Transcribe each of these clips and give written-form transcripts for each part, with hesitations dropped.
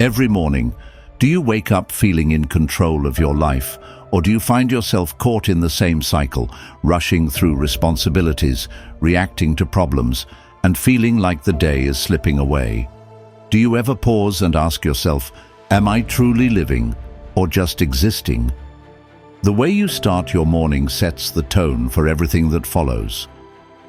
Every morning, do you wake up feeling in control of your life, or do you find yourself caught in the same cycle, rushing through responsibilities, reacting to problems, and feeling like the day is slipping away? Do you ever pause and ask yourself, am I truly living or just existing? The way you start your morning sets the tone for everything that follows.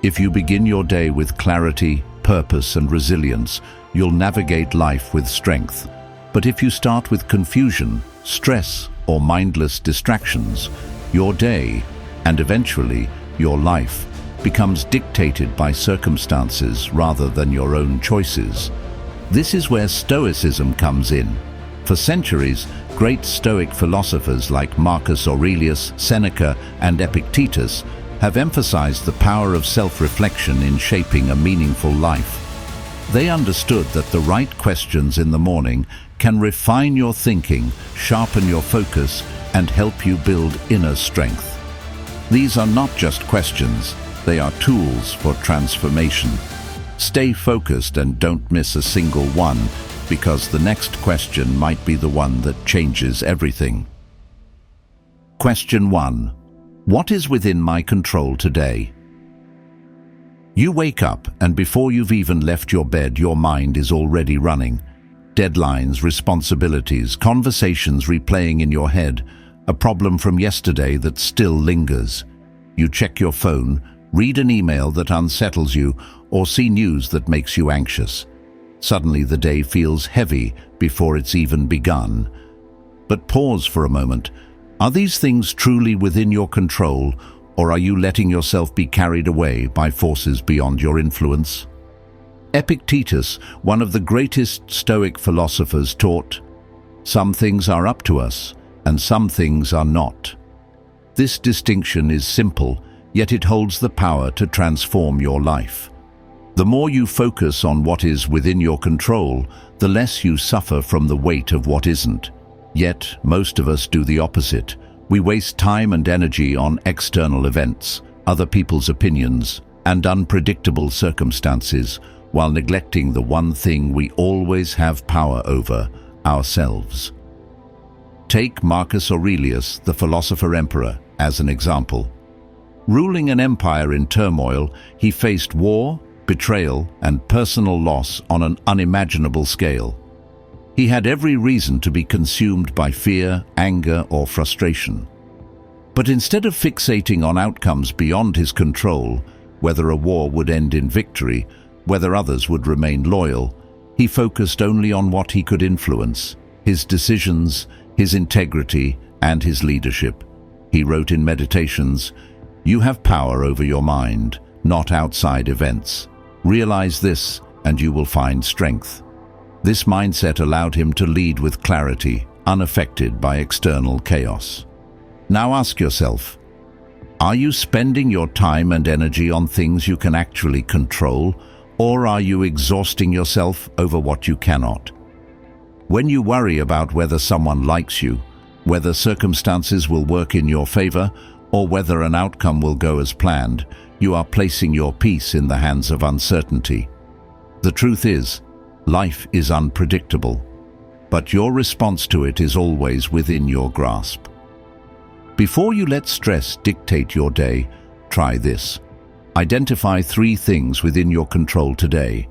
If you begin your day with clarity, purpose, and resilience, you'll navigate life with strength. But if you start with confusion, stress, or mindless distractions, your day, and eventually your life, becomes dictated by circumstances rather than your own choices. This is where Stoicism comes in. For centuries, great Stoic philosophers like Marcus Aurelius, Seneca, and Epictetus have emphasized the power of self-reflection in shaping a meaningful life. They understood that the right questions in the morning can refine your thinking, sharpen your focus, and help you build inner strength. These are not just questions, they are tools for transformation. Stay focused and don't miss a single one, because the next question might be the one that changes everything. Question 1. What is within my control today? You wake up, and before you've even left your bed, your mind is already running. Deadlines, responsibilities, conversations replaying in your head, a problem from yesterday that still lingers. You check your phone, read an email that unsettles you, or see news that makes you anxious. Suddenly the day feels heavy before it's even begun. But pause for a moment. Are these things truly within your control, or are you letting yourself be carried away by forces beyond your influence? Epictetus, one of the greatest Stoic philosophers, taught, "Some things are up to us, and some things are not." This distinction is simple, yet it holds the power to transform your life. The more you focus on what is within your control, the less you suffer from the weight of what isn't. Yet, most of us do the opposite. We waste time and energy on external events, other people's opinions, and unpredictable circumstances, while neglecting the one thing we always have power over, ourselves. Take Marcus Aurelius, the philosopher-emperor, as an example. Ruling an empire in turmoil, he faced war, betrayal, and personal loss on an unimaginable scale. He had every reason to be consumed by fear, anger, or frustration. But instead of fixating on outcomes beyond his control, whether a war would end in victory, whether others would remain loyal, he focused only on what he could influence: his decisions, his integrity, and his leadership. He wrote in Meditations, "You have power over your mind, not outside events. Realize this, and you will find strength." This mindset allowed him to lead with clarity, unaffected by external chaos. Now ask yourself, are you spending your time and energy on things you can actually control, or are you exhausting yourself over what you cannot? When you worry about whether someone likes you, whether circumstances will work in your favor, or whether an outcome will go as planned, you are placing your peace in the hands of uncertainty. The truth is, life is unpredictable, but your response to it is always within your grasp. Before you let stress dictate your day, try this. Identify 3 things within your control today.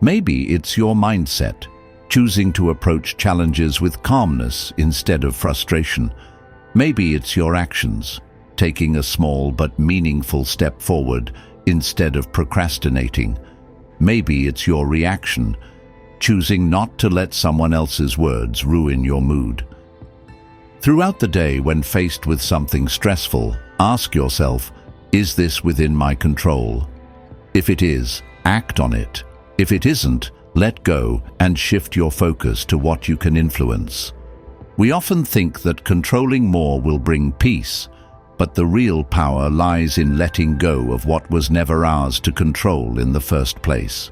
Maybe it's your mindset, choosing to approach challenges with calmness instead of frustration. Maybe it's your actions, taking a small but meaningful step forward instead of procrastinating. Maybe it's your reaction, choosing not to let someone else's words ruin your mood. Throughout the day, when faced with something stressful, ask yourself, is this within my control? If it is, act on it. If it isn't, let go and shift your focus to what you can influence. We often think that controlling more will bring peace, but the real power lies in letting go of what was never ours to control in the first place.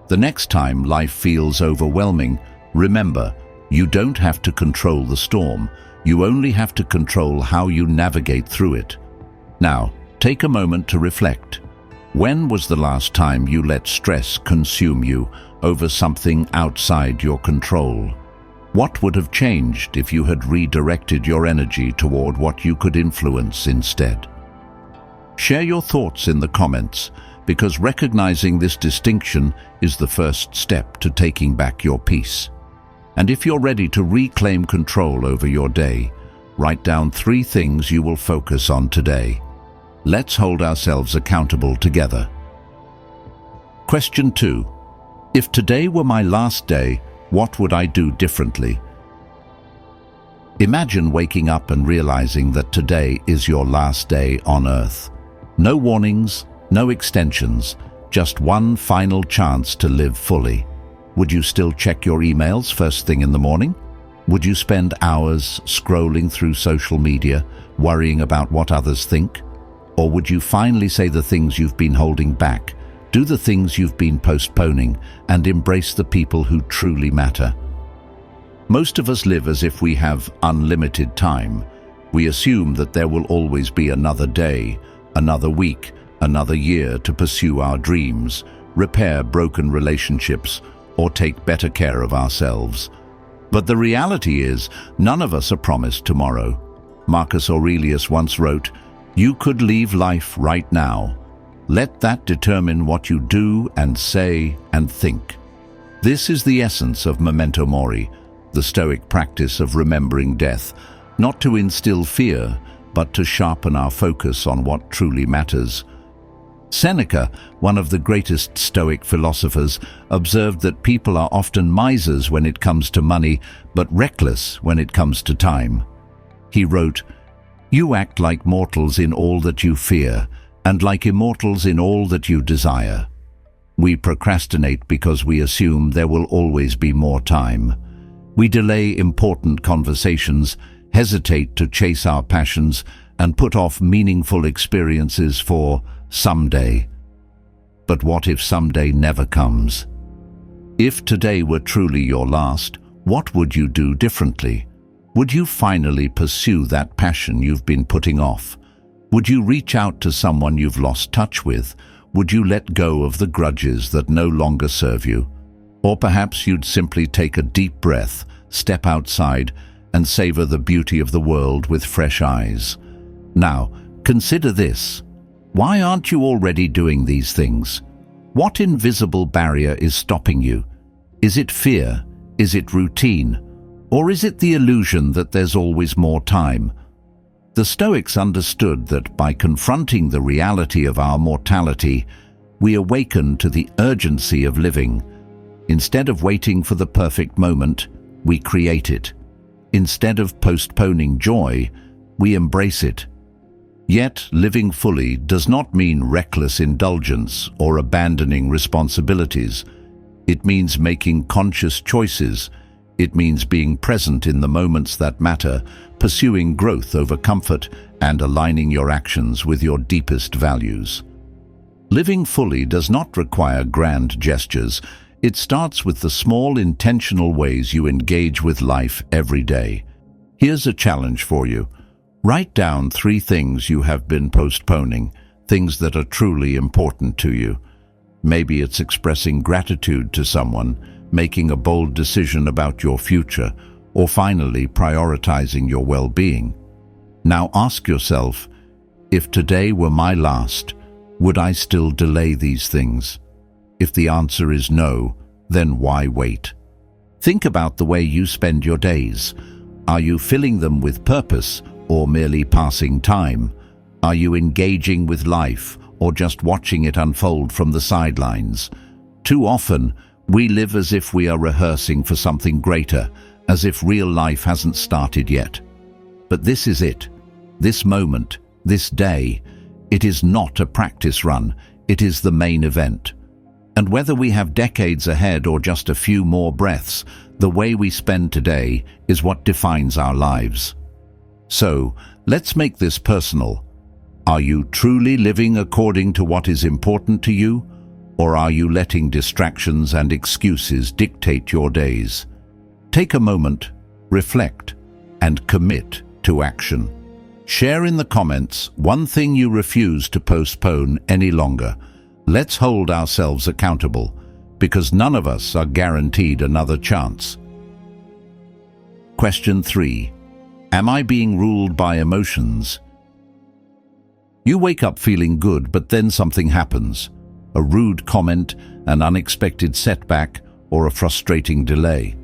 The next time life feels overwhelming, remember, you don't have to control the storm. You only have to control how you navigate through it. Now, take a moment to reflect. When was the last time you let stress consume you over something outside your control? What would have changed if you had redirected your energy toward what you could influence instead? Share your thoughts in the comments, because recognizing this distinction is the first step to taking back your peace. And if you're ready to reclaim control over your day, write down 3 things you will focus on today. Let's hold ourselves accountable together. Question 2. If today were my last day, what would I do differently? Imagine waking up and realizing that today is your last day on Earth. No warnings, no extensions, just one final chance to live fully. Would you still check your emails first thing in the morning? Would you spend hours scrolling through social media, worrying about what others think? Or would you finally say the things you've been holding back, do the things you've been postponing, and embrace the people who truly matter? Most of us live as if we have unlimited time. We assume that there will always be another day, another week, another year to pursue our dreams, repair broken relationships, or take better care of ourselves. But the reality is, none of us are promised tomorrow. Marcus Aurelius once wrote, "You could leave life right now. Let that determine what you do and say and think." This is the essence of memento mori, the Stoic practice of remembering death, not to instill fear, but to sharpen our focus on what truly matters. Seneca, one of the greatest Stoic philosophers, observed that people are often misers when it comes to money, but reckless when it comes to time. He wrote, "You act like mortals in all that you fear, and like immortals in all that you desire." We procrastinate because we assume there will always be more time. We delay important conversations, hesitate to chase our passions, and put off meaningful experiences for someday. But what if someday never comes? If today were truly your last, what would you do differently? Would you finally pursue that passion you've been putting off? Would you reach out to someone you've lost touch with? Would you let go of the grudges that no longer serve you? Or perhaps you'd simply take a deep breath, step outside, and savor the beauty of the world with fresh eyes. Now, consider this. Why aren't you already doing these things? What invisible barrier is stopping you? Is it fear? Is it routine? Or is it the illusion that there's always more time? The Stoics understood that by confronting the reality of our mortality, we awaken to the urgency of living. Instead of waiting for the perfect moment, we create it. Instead of postponing joy, we embrace it. Yet, living fully does not mean reckless indulgence or abandoning responsibilities. It means making conscious choices. It means being present in the moments that matter, pursuing growth over comfort, and aligning your actions with your deepest values. Living fully does not require grand gestures. It starts with the small, intentional ways you engage with life every day. Here's a challenge for you. Write down 3 things you have been postponing, things that are truly important to you. Maybe it's expressing gratitude to someone, making a bold decision about your future, or finally prioritizing your well-being. Now ask yourself, if today were my last, would I still delay these things? If the answer is no, then why wait? Think about the way you spend your days. Are you filling them with purpose or merely passing time? Are you engaging with life or just watching it unfold from the sidelines? Too often, we live as if we are rehearsing for something greater, as if real life hasn't started yet. But this is it. This moment, this day, it is not a practice run, it is the main event. And whether we have decades ahead or just a few more breaths, the way we spend today is what defines our lives. So, let's make this personal. Are you truly living according to what is important to you? Or are you letting distractions and excuses dictate your days? Take a moment, reflect, and commit to action. Share in the comments one thing you refuse to postpone any longer. Let's hold ourselves accountable, because none of us are guaranteed another chance. Question 3. Am I being ruled by emotions? You wake up feeling good, but then something happens. A rude comment, an unexpected setback, or a frustrating delay.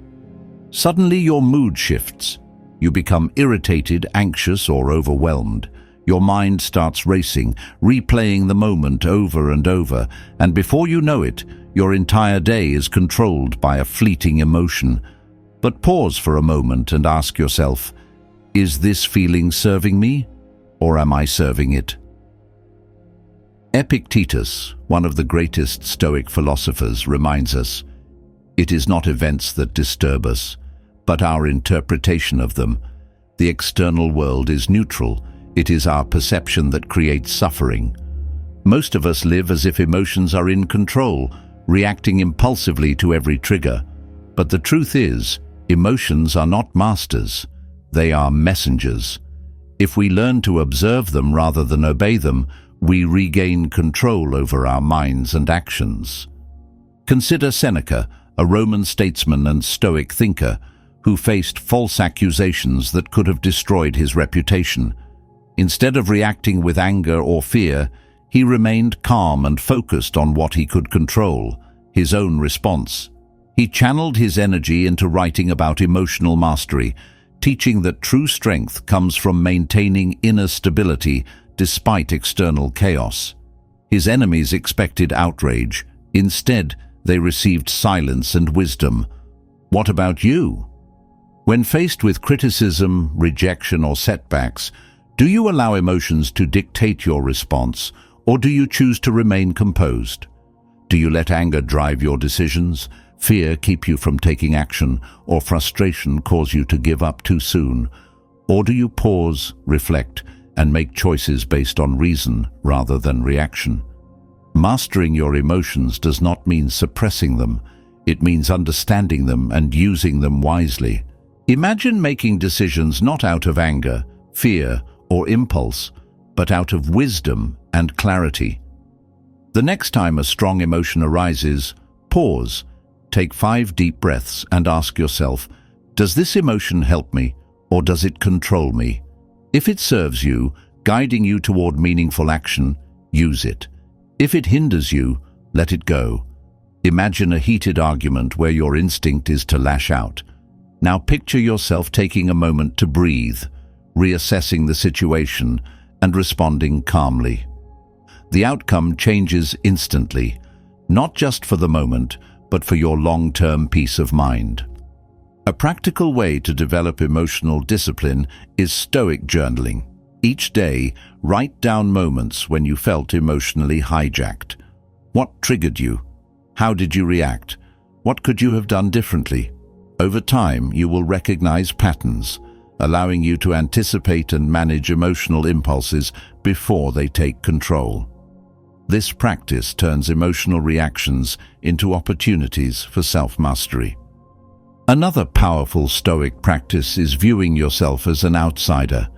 Suddenly your mood shifts. You become irritated, anxious, or overwhelmed. Your mind starts racing, replaying the moment over and over, and before you know it, your entire day is controlled by a fleeting emotion. But pause for a moment and ask yourself, is this feeling serving me, or am I serving it? Epictetus, one of the greatest Stoic philosophers, reminds us, it is not events that disturb us, but our interpretation of them. The external world is neutral. It is our perception that creates suffering. Most of us live as if emotions are in control, reacting impulsively to every trigger. But the truth is, emotions are not masters. They are messengers. If we learn to observe them rather than obey them, we regain control over our minds and actions. Consider Seneca, a Roman statesman and Stoic thinker, who faced false accusations that could have destroyed his reputation. Instead of reacting with anger or fear, he remained calm and focused on what he could control, his own response. He channeled his energy into writing about emotional mastery, teaching that true strength comes from maintaining inner stability despite external chaos. His enemies expected outrage. Instead, they received silence and wisdom. What about you? When faced with criticism, rejection, or setbacks, do you allow emotions to dictate your response, or do you choose to remain composed? Do you let anger drive your decisions, fear keep you from taking action, or frustration cause you to give up too soon? Or do you pause, reflect, and make choices based on reason rather than reaction? Mastering your emotions does not mean suppressing them. It means understanding them and using them wisely. Imagine making decisions not out of anger, fear, or impulse, but out of wisdom and clarity. The next time a strong emotion arises, pause, take 5 deep breaths and ask yourself, does this emotion help me or does it control me? If it serves you, guiding you toward meaningful action, use it. If it hinders you, let it go. Imagine a heated argument where your instinct is to lash out. Now picture yourself taking a moment to breathe, reassessing the situation, and responding calmly. The outcome changes instantly, not just for the moment, but for your long-term peace of mind. A practical way to develop emotional discipline is Stoic journaling. Each day, write down moments when you felt emotionally hijacked. What triggered you? How did you react? What could you have done differently? Over time, you will recognize patterns, allowing you to anticipate and manage emotional impulses before they take control. This practice turns emotional reactions into opportunities for self-mastery. Another powerful Stoic practice is viewing yourself as an outsider.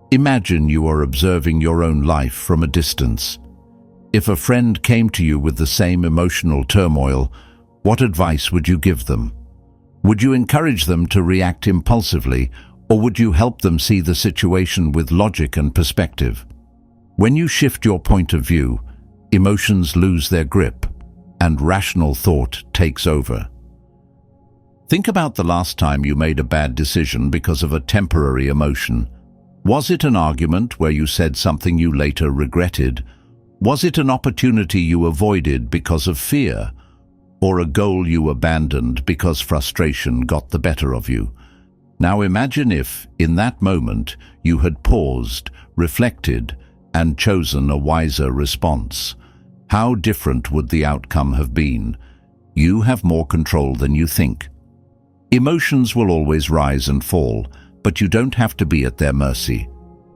Imagine you are observing your own life from a distance. If a friend came to you with the same emotional turmoil, what advice would you give them? Would you encourage them to react impulsively, or would you help them see the situation with logic and perspective? When you shift your point of view, emotions lose their grip, and rational thought takes over. Think about the last time you made a bad decision because of a temporary emotion. Was it an argument where you said something you later regretted? Was it an opportunity you avoided because of fear? Or a goal you abandoned because frustration got the better of you? Now imagine if, in that moment, you had paused, reflected, and chosen a wiser response. How different would the outcome have been? You have more control than you think. Emotions will always rise and fall, but you don't have to be at their mercy.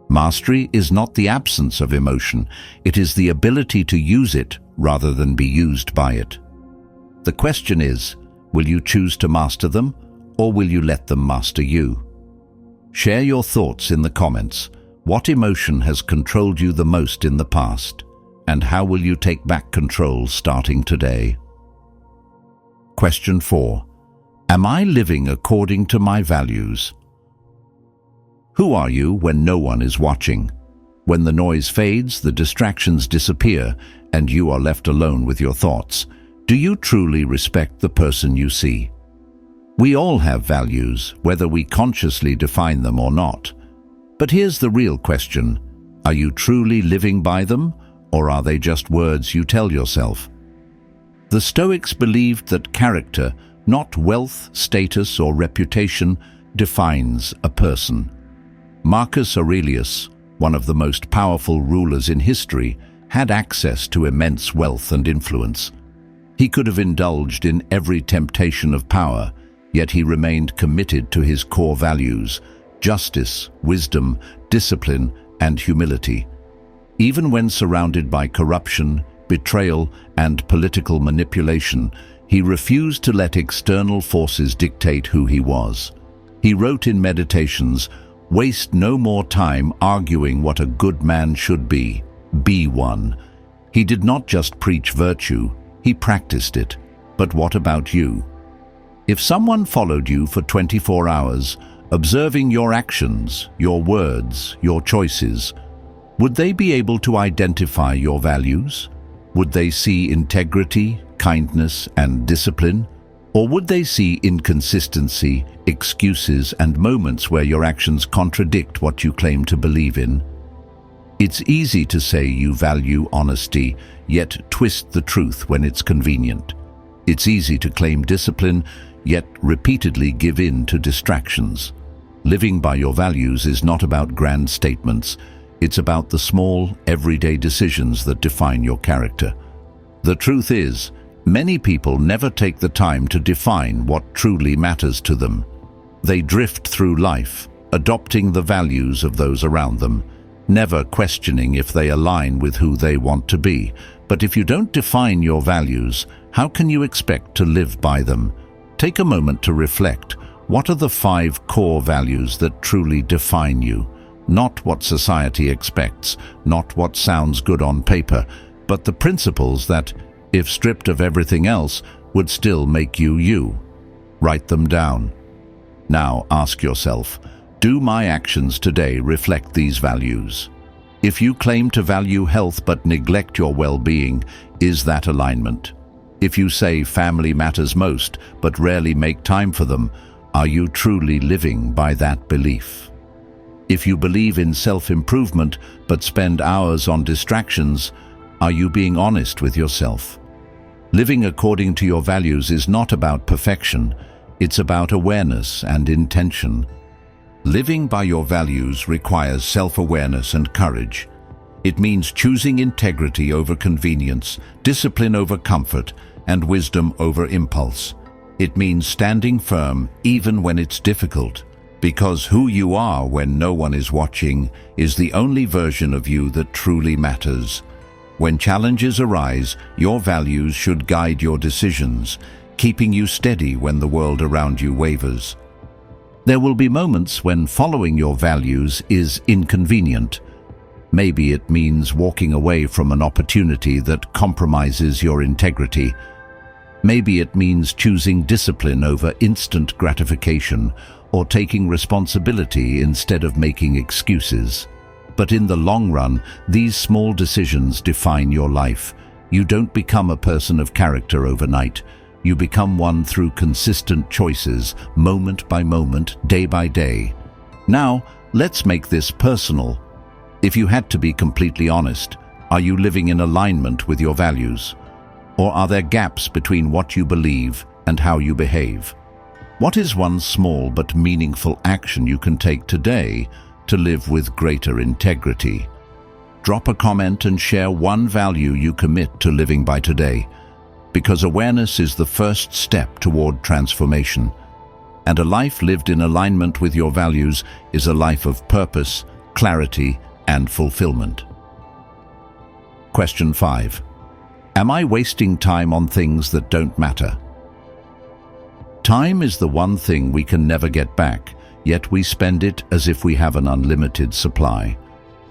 Mastery is not the absence of emotion, it is the ability to use it rather than be used by it. The question is, will you choose to master them, or will you let them master you? Share your thoughts in the comments. What emotion has controlled you the most in the past, and how will you take back control starting today? Question 4. Am I living according to my values? Who are you when no one is watching? When the noise fades, the distractions disappear, and you are left alone with your thoughts, do you truly respect the person you see? We all have values, whether we consciously define them or not. But here's the real question. Are you truly living by them, or are they just words you tell yourself? The Stoics believed that character, not wealth, status, or reputation, defines a person. Marcus Aurelius, one of the most powerful rulers in history, had access to immense wealth and influence. He could have indulged in every temptation of power, yet he remained committed to his core values: justice, wisdom, discipline, and humility. Even when surrounded by corruption, betrayal, and political manipulation, he refused to let external forces dictate who he was. He wrote in Meditations, "Waste no more time arguing what a good man should be one." He did not just preach virtue, he practiced it. But what about you? If someone followed you for 24 hours, observing your actions, your words, your choices, would they be able to identify your values? Would they see integrity, kindness, and discipline? Or would they see inconsistency, excuses, and moments where your actions contradict what you claim to believe in? It's easy to say you value honesty, yet twist the truth when it's convenient. It's easy to claim discipline, yet repeatedly give in to distractions. Living by your values is not about grand statements. It's about the small, everyday decisions that define your character. The truth is, many people never take the time to define what truly matters to them. They drift through life, adopting the values of those around them, never questioning if they align with who they want to be. But if you don't define your values, how can you expect to live by them? Take a moment to reflect. What are the 5 core values that truly define you? Not what society expects, not what sounds good on paper, but the principles that, if stripped of everything else, would still make you you. Write them down. Now ask yourself, do my actions today reflect these values? If you claim to value health but neglect your well-being, is that alignment? If you say family matters most but rarely make time for them, are you truly living by that belief? If you believe in self-improvement but spend hours on distractions, are you being honest with yourself? Living according to your values is not about perfection, it's about awareness and intention. Living by your values requires self-awareness and courage. It means choosing integrity over convenience, discipline over comfort, and wisdom over impulse. It means standing firm even when it's difficult, because who you are when no one is watching is the only version of you that truly matters. When challenges arise, your values should guide your decisions, keeping you steady when the world around you wavers. There will be moments when following your values is inconvenient. Maybe it means walking away from an opportunity that compromises your integrity. Maybe it means choosing discipline over instant gratification, or taking responsibility instead of making excuses. But in the long run, these small decisions define your life. You don't become a person of character overnight. You become one through consistent choices, moment by moment, day by day. Now, let's make this personal. If you had to be completely honest, are you living in alignment with your values? Or are there gaps between what you believe and how you behave? What is one small but meaningful action you can take today to live with greater integrity? Drop a comment and share one value you commit to living by today, because awareness is the first step toward transformation. And a life lived in alignment with your values is a life of purpose, clarity, and fulfillment. Question 5. Am I wasting time on things that don't matter? Time is the one thing we can never get back, yet we spend it as if we have an unlimited supply.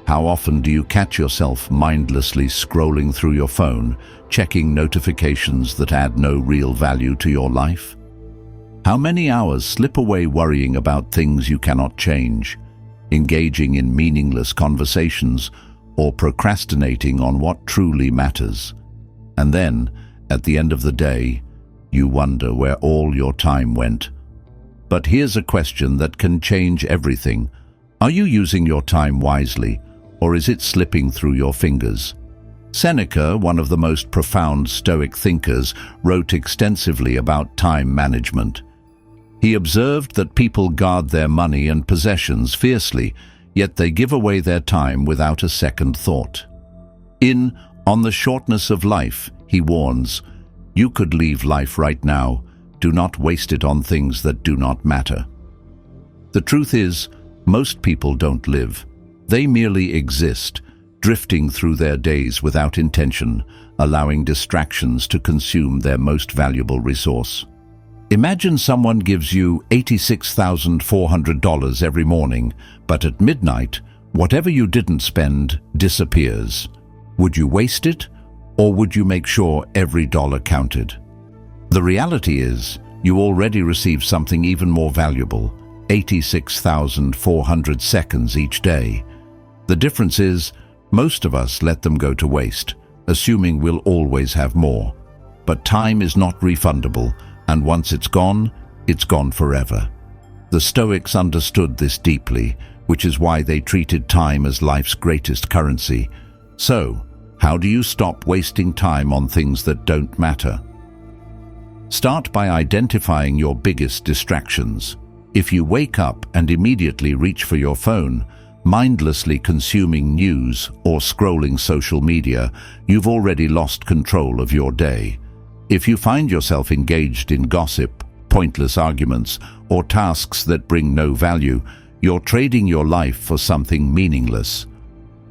How often do you catch yourself mindlessly scrolling through your phone, checking notifications that add no real value to your life? How many hours slip away worrying about things you cannot change, engaging in meaningless conversations, or procrastinating on what truly matters? And then, at the end of the day, you wonder where all your time went. But here's a question that can change everything. Are you using your time wisely, or is it slipping through your fingers? Seneca, one of the most profound Stoic thinkers, wrote extensively about time management. He observed that people guard their money and possessions fiercely, yet they give away their time without a second thought. In On the Shortness of Life, he warns, "You could leave life right now. Do not waste it on things that do not matter." The truth is, most people don't live. They merely exist, drifting through their days without intention, allowing distractions to consume their most valuable resource. Imagine someone gives you $86,400 every morning, but at midnight, whatever you didn't spend disappears. Would you waste it, or would you make sure every dollar counted? The reality is, you already received something even more valuable, 86,400 seconds each day. The difference is, most of us let them go to waste, assuming we'll always have more. But time is not refundable, and once it's gone forever. The Stoics understood this deeply, which is why they treated time as life's greatest currency. So, how do you stop wasting time on things that don't matter? Start by identifying your biggest distractions. If you wake up and immediately reach for your phone, mindlessly consuming news or scrolling social media, you've already lost control of your day. If you find yourself engaged in gossip, pointless arguments, or tasks that bring no value, you're trading your life for something meaningless.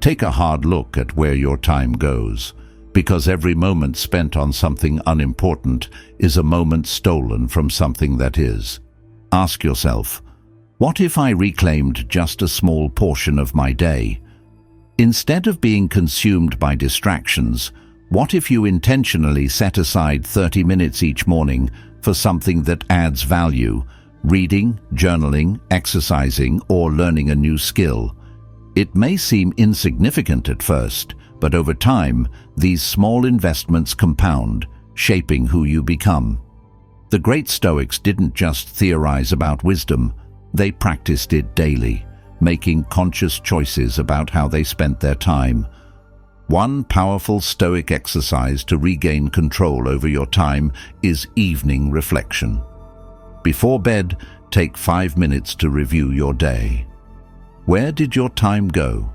Take a hard look at where your time goes, because every moment spent on something unimportant is a moment stolen from something that is. Ask yourself, what if I reclaimed just a small portion of my day? Instead of being consumed by distractions, what if you intentionally set aside 30 minutes each morning for something that adds value, reading, journaling, exercising, or learning a new skill? It may seem insignificant at first, but over time, these small investments compound, shaping who you become. The great Stoics didn't just theorize about wisdom, they practiced it daily, making conscious choices about how they spent their time. One powerful Stoic exercise to regain control over your time is evening reflection. Before bed, take 5 minutes to review your day. Where did your time go?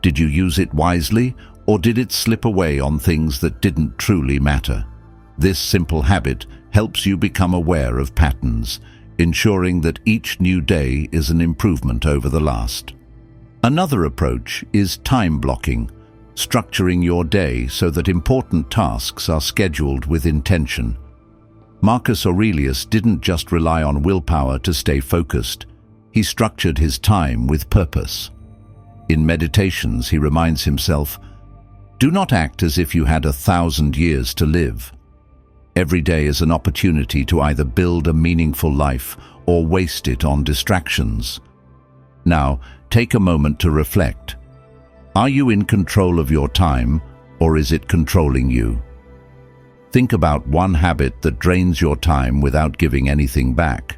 Did you use it wisely, or did it slip away on things that didn't truly matter? This simple habit helps you become aware of patterns, ensuring that each new day is an improvement over the last. Another approach is time blocking, structuring your day so that important tasks are scheduled with intention. Marcus Aurelius didn't just rely on willpower to stay focused. He structured his time with purpose. In Meditations, he reminds himself, "Do not act as if you had 1,000 years to live." Every day is an opportunity to either build a meaningful life or waste it on distractions. Now, take a moment to reflect. Are you in control of your time, or is it controlling you? Think about one habit that drains your time without giving anything back.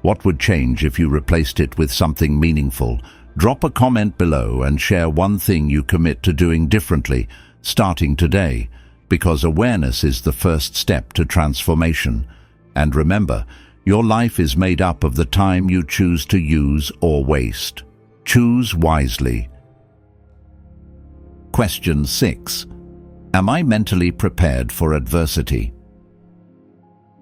What would change if you replaced it with something meaningful? Drop a comment below and share one thing you commit to doing differently, starting today, because awareness is the first step to transformation. And remember, your life is made up of the time you choose to use or waste. Choose wisely. Question 6. Am I mentally prepared for adversity?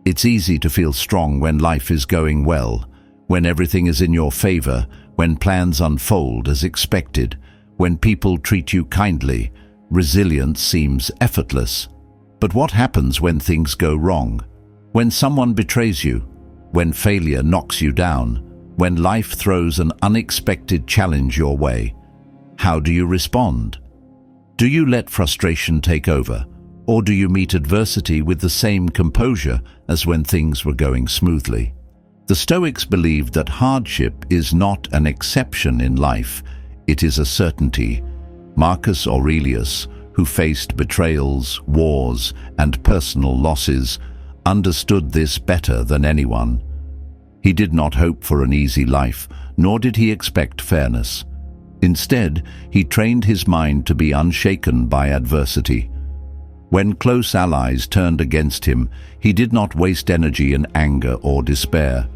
It's easy to feel strong when life is going well, when everything is in your favor, when plans unfold as expected, when people treat you kindly. Resilience seems effortless. But what happens when things go wrong? When someone betrays you? When failure knocks you down? When life throws an unexpected challenge your way? How do you respond? Do you let frustration take over, Or do you meet adversity with the same composure as when things were going smoothly? The Stoics believed that hardship is not an exception in life, it is a certainty. Marcus Aurelius, who faced betrayals, wars, and personal losses, understood this better than anyone. He did not hope for an easy life, nor did he expect fairness. Instead, he trained his mind to be unshaken by adversity. When close allies turned against him, he did not waste energy in anger or despair.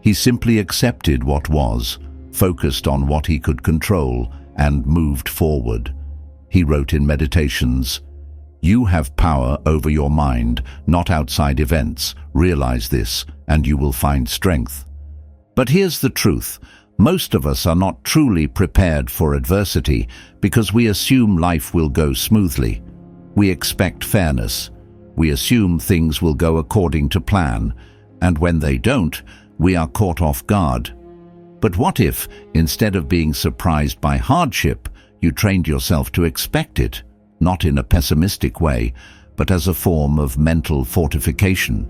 He simply accepted what was, focused on what he could control, and moved forward. He wrote in Meditations, "You have power over your mind, not outside events. Realize this, and you will find strength." But here's the truth. Most of us are not truly prepared for adversity because we assume life will go smoothly. We expect fairness. We assume things will go according to plan, and when they don't, we are caught off guard. But what if, instead of being surprised by hardship, you trained yourself to expect it, not in a pessimistic way, but as a form of mental fortification?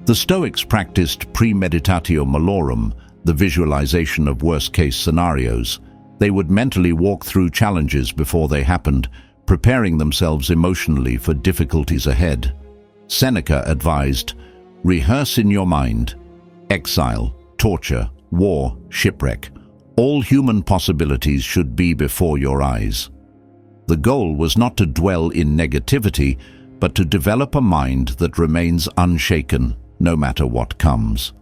The Stoics practiced premeditatio malorum, the visualization of worst-case scenarios. They would mentally walk through challenges before they happened, preparing themselves emotionally for difficulties ahead. Seneca advised, "Rehearse in your mind. Exile, torture, war, shipwreck. All human possibilities should be before your eyes." The goal was not to dwell in negativity, but to develop a mind that remains unshaken, no matter what comes.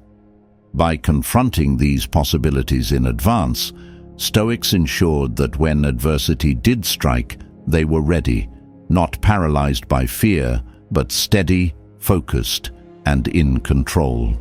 By confronting these possibilities in advance, Stoics ensured that when adversity did strike, they were ready, not paralyzed by fear, but steady, focused, and in control.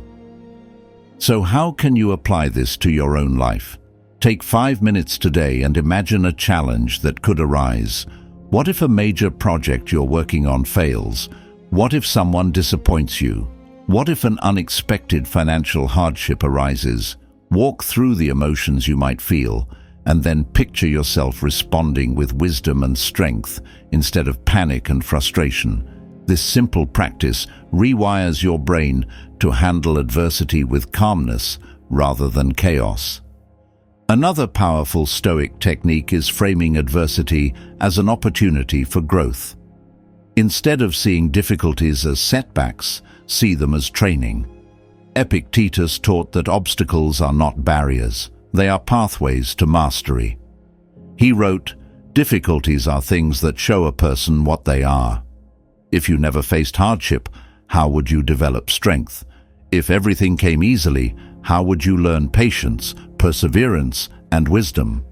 So how can you apply this to your own life? Take 5 minutes today and imagine a challenge that could arise. What if a major project you're working on fails? What if someone disappoints you? What if an unexpected financial hardship arises? Walk through the emotions you might feel, and then picture yourself responding with wisdom and strength instead of panic and frustration. This simple practice rewires your brain to handle adversity with calmness rather than chaos. Another powerful Stoic technique is framing adversity as an opportunity for growth. Instead of seeing difficulties as setbacks, see them as training. Epictetus taught that obstacles are not barriers, they are pathways to mastery. He wrote, "Difficulties are things that show a person what they are." If you never faced hardship, how would you develop strength? If everything came easily, how would you learn patience, perseverance, and wisdom?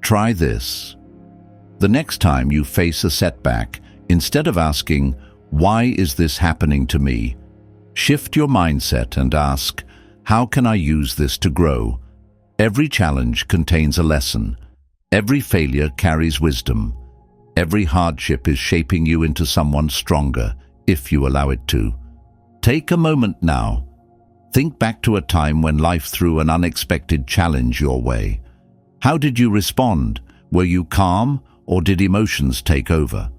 Try this. The next time you face a setback, instead of asking, "Why is this happening to me?" shift your mindset and ask, "How can I use this to grow?" Every challenge contains a lesson. Every failure carries wisdom. Every hardship is shaping you into someone stronger, if you allow it to. Take a moment now. Think back to a time when life threw an unexpected challenge your way. How did you respond? Were you calm, or did emotions take over?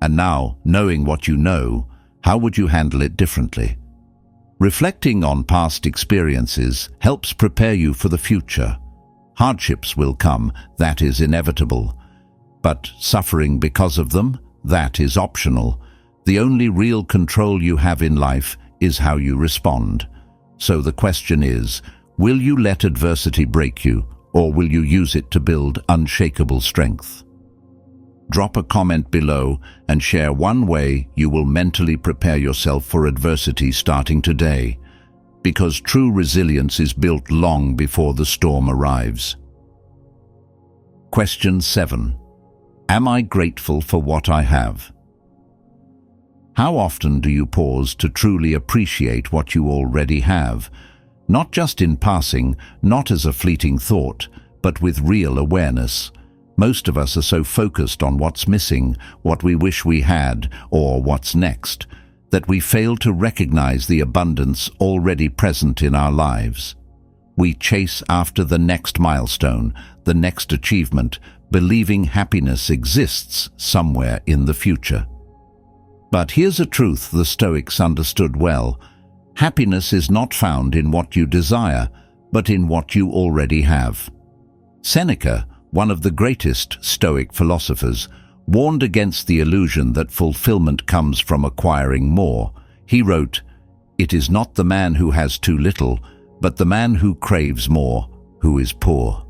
And now, knowing what you know, how would you handle it differently? Reflecting on past experiences helps prepare you for the future. Hardships will come, that is inevitable. But suffering because of them, that is optional. The only real control you have in life is how you respond. So the question is, will you let adversity break you, or will you use it to build unshakable strength? Drop a comment below and share one way you will mentally prepare yourself for adversity starting today, because true resilience is built long before the storm arrives. Question 7. Am I grateful for what I have? How often do you pause to truly appreciate what you already have? Not just in passing, not as a fleeting thought, but with real awareness. Most of us are so focused on what's missing, what we wish we had, or what's next, that we fail to recognize the abundance already present in our lives. We chase after the next milestone, the next achievement, believing happiness exists somewhere in the future. But here's a truth the Stoics understood well. Happiness is not found in what you desire, but in what you already have. Seneca, one of the greatest Stoic philosophers, warned against the illusion that fulfillment comes from acquiring more. He wrote, "It is not the man who has too little, but the man who craves more, who is poor."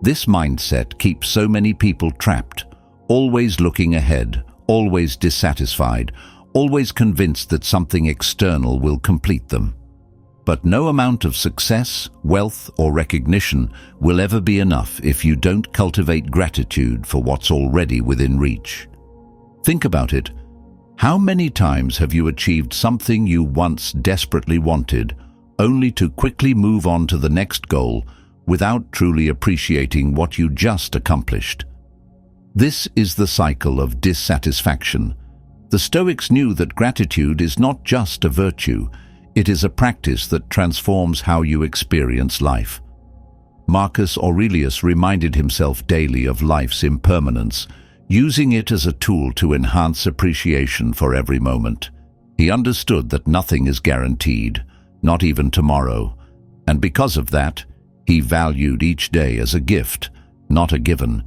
This mindset keeps so many people trapped, always looking ahead, always dissatisfied, always convinced that something external will complete them. But no amount of success, wealth, or recognition will ever be enough if you don't cultivate gratitude for what's already within reach. Think about it. How many times have you achieved something you once desperately wanted, only to quickly move on to the next goal without truly appreciating what you just accomplished? This is the cycle of dissatisfaction. The Stoics knew that gratitude is not just a virtue, it is a practice that transforms how you experience life. Marcus Aurelius reminded himself daily of life's impermanence, using it as a tool to enhance appreciation for every moment. He understood that nothing is guaranteed, not even tomorrow, and because of that, he valued each day as a gift, not a given.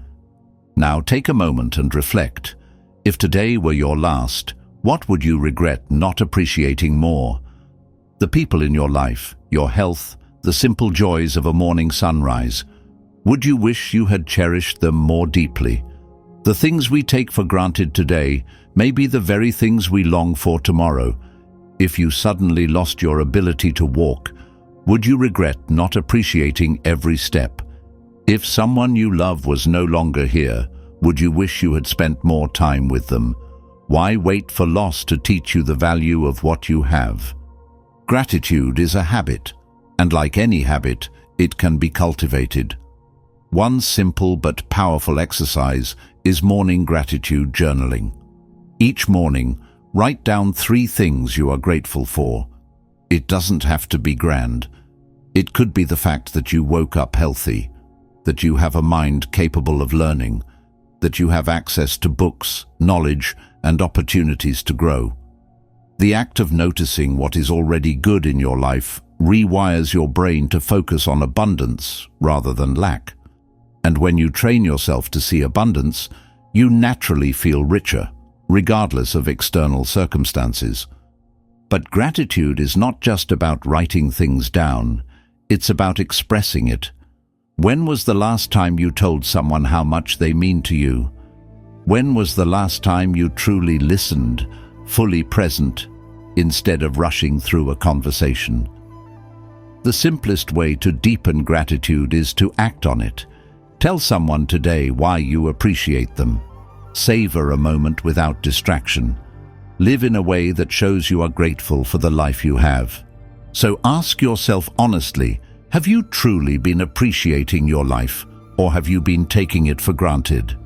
Now take a moment and reflect. If today were your last, what would you regret not appreciating more? The people in your life, your health, the simple joys of a morning sunrise. Would you wish you had cherished them more deeply? The things we take for granted today may be the very things we long for tomorrow. If you suddenly lost your ability to walk, would you regret not appreciating every step? If someone you love was no longer here, would you wish you had spent more time with them? Why wait for loss to teach you the value of what you have? Gratitude is a habit, and like any habit, it can be cultivated. One simple but powerful exercise is morning gratitude journaling. Each morning, write down 3 things you are grateful for. It doesn't have to be grand. It could be the fact that you woke up healthy, that you have a mind capable of learning, that you have access to books, knowledge, and opportunities to grow. The act of noticing what is already good in your life rewires your brain to focus on abundance rather than lack. And when you train yourself to see abundance, you naturally feel richer, regardless of external circumstances. But gratitude is not just about writing things down, it's about expressing it. When was the last time you told someone how much they mean to you? When was the last time you truly listened, fully present, instead of rushing through a conversation? The simplest way to deepen gratitude is to act on it. Tell someone today why you appreciate them. Savor a moment without distraction. Live in a way that shows you are grateful for the life you have. So ask yourself honestly, have you truly been appreciating your life, or have you been taking it for granted?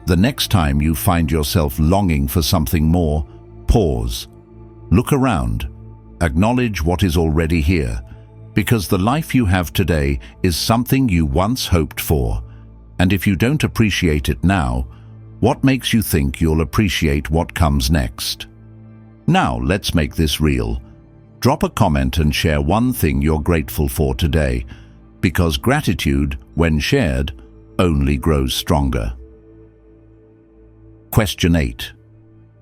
The next time you find yourself longing for something more, pause. Look around. Acknowledge what is already here, because the life you have today is something you once hoped for. And if you don't appreciate it now, what makes you think you'll appreciate what comes next? Now, let's make this real. Drop a comment and share one thing you're grateful for today, because gratitude, when shared, only grows stronger. Question 8.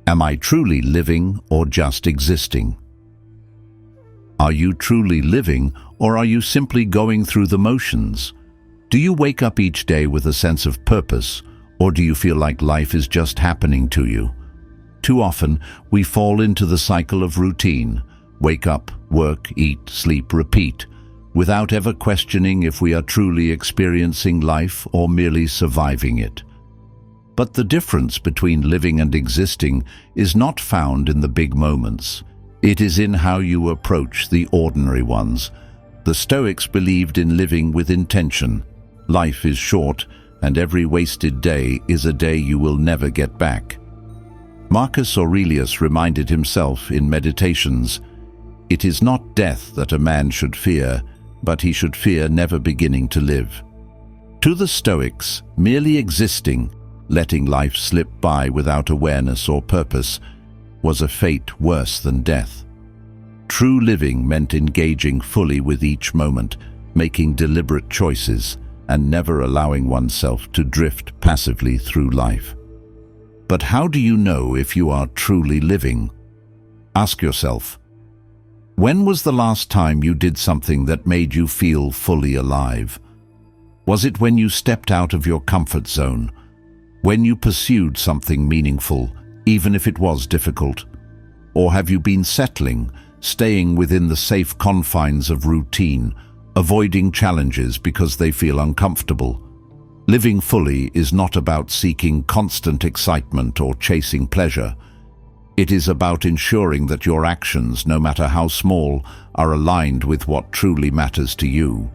Am I truly living or just existing? Are you truly living, or are you simply going through the motions? Do you wake up each day with a sense of purpose, or do you feel like life is just happening to you? Too often, we fall into the cycle of routine. Wake up, work, eat, sleep, repeat, without ever questioning if we are truly experiencing life or merely surviving it. But the difference between living and existing is not found in the big moments. It is in how you approach the ordinary ones. The Stoics believed in living with intention. Life is short, and every wasted day is a day you will never get back. Marcus Aurelius reminded himself in Meditations, "It is not death that a man should fear, but he should fear never beginning to live." To the Stoics, merely existing, letting life slip by without awareness or purpose, was a fate worse than death. True living meant engaging fully with each moment, making deliberate choices, and never allowing oneself to drift passively through life. But how do you know if you are truly living? Ask yourself, when was the last time you did something that made you feel fully alive? Was it when you stepped out of your comfort zone? When you pursued something meaningful, even if it was difficult? Or have you been settling, staying within the safe confines of routine, avoiding challenges because they feel uncomfortable? Living fully is not about seeking constant excitement or chasing pleasure. It is about ensuring that your actions, no matter how small, are aligned with what truly matters to you.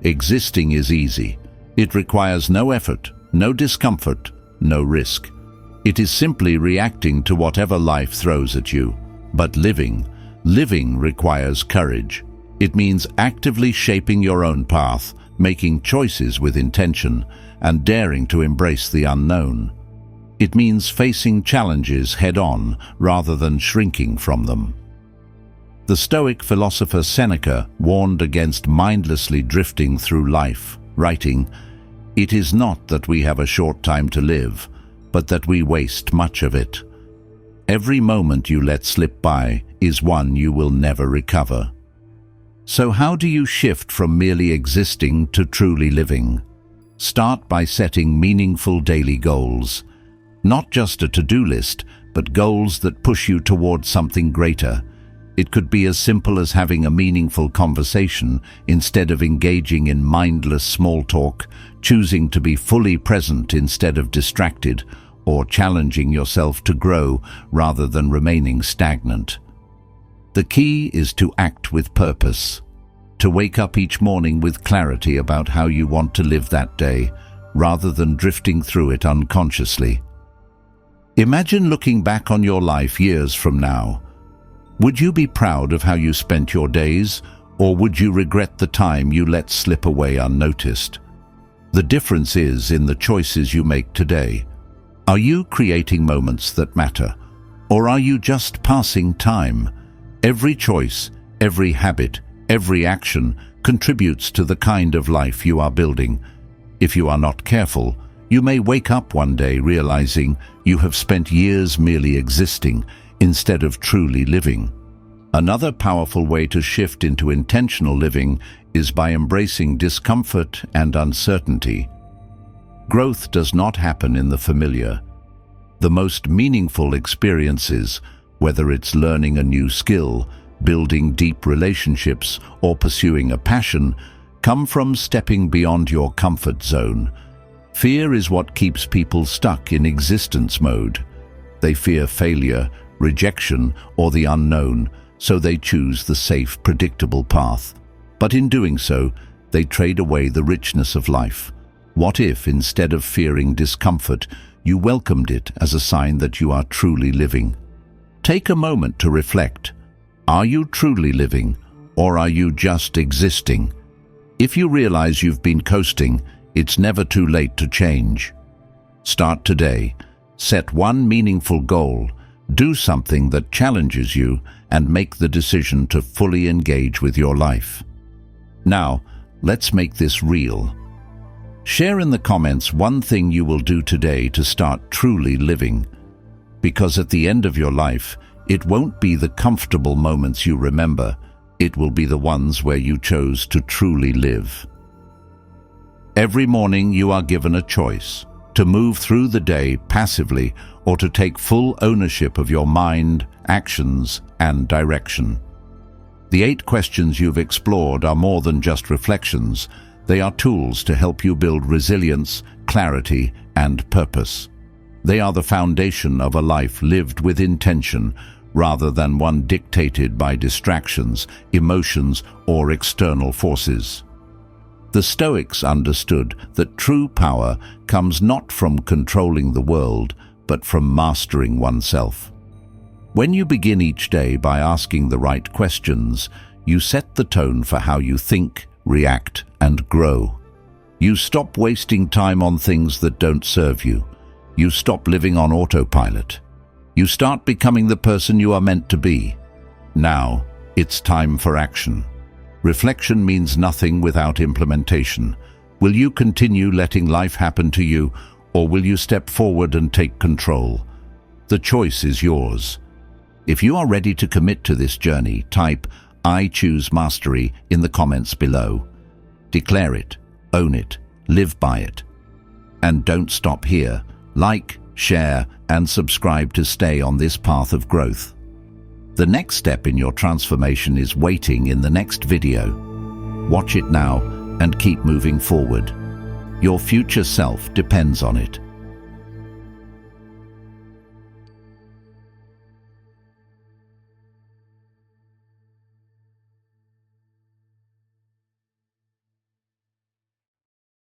Existing is easy. It requires no effort, no discomfort, no risk. It is simply reacting to whatever life throws at you. But living requires courage. It means actively shaping your own path, making choices with intention, and daring to embrace the unknown. It means facing challenges head-on rather than shrinking from them. The Stoic philosopher Seneca warned against mindlessly drifting through life, writing, "It is not that we have a short time to live, but that we waste much of it. Every moment you let slip by is one you will never recover." So how do you shift from merely existing to truly living? Start by setting meaningful daily goals. Not just a to-do list, but goals that push you towards something greater. It could be as simple as having a meaningful conversation instead of engaging in mindless small talk, choosing to be fully present instead of distracted, or challenging yourself to grow rather than remaining stagnant. The key is to act with purpose, to wake up each morning with clarity about how you want to live that day, rather than drifting through it unconsciously. Imagine looking back on your life years from now. Would you be proud of how you spent your days, or would you regret the time you let slip away unnoticed? The difference is in the choices you make today. Are you creating moments that matter, or are you just passing time? Every choice, every habit, every action contributes to the kind of life you are building. If you are not careful, you may wake up one day realizing you have spent years merely existing instead of truly living. Another powerful way to shift into intentional living is by embracing discomfort and uncertainty. Growth does not happen in the familiar. The most meaningful experiences, whether it's learning a new skill, building deep relationships, or pursuing a passion, come from stepping beyond your comfort zone. Fear is what keeps people stuck in existence mode. They fear failure, rejection, or the unknown, so they choose the safe, predictable path. But in doing so, they trade away the richness of life. What if, instead of fearing discomfort, you welcomed it as a sign that you are truly living? Take a moment to reflect. Are you truly living, or are you just existing? If you realize you've been coasting, it's never too late to change. Start today. Set one meaningful goal. Do something that challenges you and make the decision to fully engage with your life. Now, let's make this real. Share in the comments one thing you will do today to start truly living. Because at the end of your life, it won't be the comfortable moments you remember, it will be the ones where you chose to truly live. Every morning you are given a choice, to move through the day passively or to take full ownership of your mind, actions, and direction. The 8 questions you've explored are more than just reflections. They are tools to help you build resilience, clarity, and purpose. They are the foundation of a life lived with intention, rather than one dictated by distractions, emotions, or external forces. The Stoics understood that true power comes not from controlling the world, but from mastering oneself. When you begin each day by asking the right questions, you set the tone for how you think, react, and grow. You stop wasting time on things that don't serve you. You stop living on autopilot. You start becoming the person you are meant to be. Now, it's time for action. Reflection means nothing without implementation. Will you continue letting life happen to you, or will you step forward and take control? The choice is yours. If you are ready to commit to this journey, type "I choose mastery" in the comments below. Declare it, own it, live by it. And don't stop here. Like, share, and subscribe to stay on this path of growth. The next step in your transformation is waiting in the next video. Watch it now and keep moving forward. Your future self depends on it.